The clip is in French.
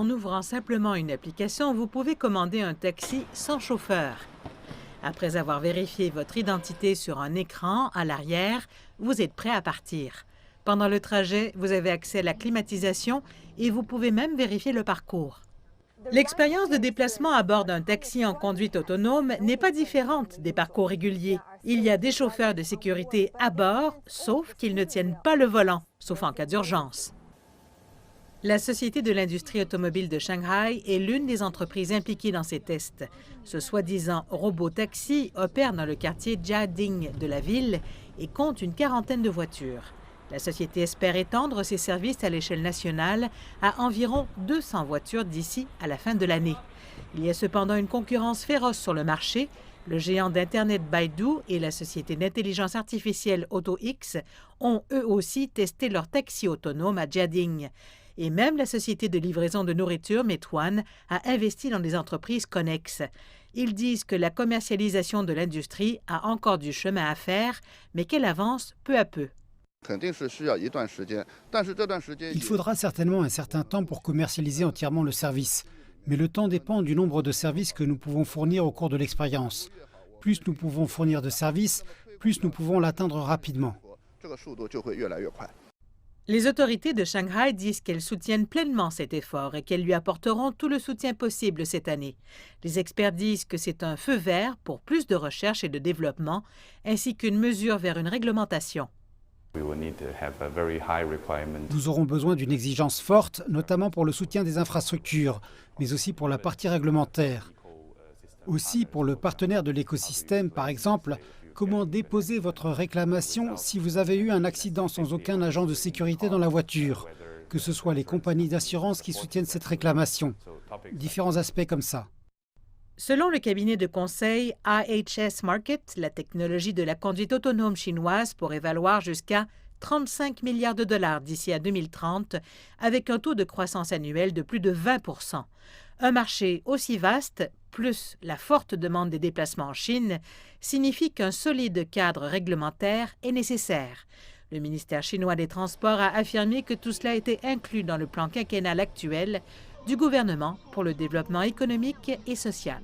en ouvrant simplement une application, vous pouvez commander un taxi sans chauffeur. Après avoir vérifié votre identité sur un écran à l'arrière, vous êtes prêt à partir. Pendant le trajet, vous avez accès à la climatisation et vous pouvez même vérifier le parcours. L'expérience de déplacement à bord d'un taxi en conduite autonome n'est pas différente des parcours réguliers. Il y a des chauffeurs de sécurité à bord, sauf qu'ils ne tiennent pas le volant, sauf en cas d'urgence. La Société de l'industrie automobile de Shanghai est l'une des entreprises impliquées dans ces tests. Ce soi-disant robot taxi opère dans le quartier Jiading de la ville et compte une quarantaine de voitures. La société espère étendre ses services à l'échelle nationale à environ 200 voitures d'ici à la fin de l'année. Il y a cependant une concurrence féroce sur le marché. Le géant d'Internet Baidu et la société d'intelligence artificielle AutoX ont eux aussi testé leur taxi autonome à Jiading. Et même la société de livraison de nourriture Meituan a investi dans des entreprises connexes. Ils disent que la commercialisation de l'industrie a encore du chemin à faire, mais qu'elle avance peu à peu. Il faudra certainement un certain temps pour commercialiser entièrement le service. Mais le temps dépend du nombre de services que nous pouvons fournir au cours de l'expérience. Plus nous pouvons fournir de services, plus nous pouvons l'atteindre rapidement. Les autorités de Shanghai disent qu'elles soutiennent pleinement cet effort et qu'elles lui apporteront tout le soutien possible cette année. Les experts disent que c'est un feu vert pour plus de recherche et de développement, ainsi qu'une mesure vers une réglementation. Nous aurons besoin d'une exigence forte, notamment pour le soutien des infrastructures, mais aussi pour la partie réglementaire. Aussi, pour le partenaire de l'écosystème, par exemple, comment déposer votre réclamation si vous avez eu un accident sans aucun agent de sécurité dans la voiture, que ce soit les compagnies d'assurance qui soutiennent cette réclamation. Différents aspects comme ça. Selon le cabinet de conseil IHS Markit, la technologie de la conduite autonome chinoise pourrait valoir jusqu'à 35 milliards de dollars d'ici à 2030, avec un taux de croissance annuel de plus de 20 %. Un marché aussi vaste, plus la forte demande des déplacements en Chine, signifie qu'un solide cadre réglementaire est nécessaire. Le ministère chinois des Transports a affirmé que tout cela était inclus dans le plan quinquennal actuel du gouvernement pour le développement économique et social.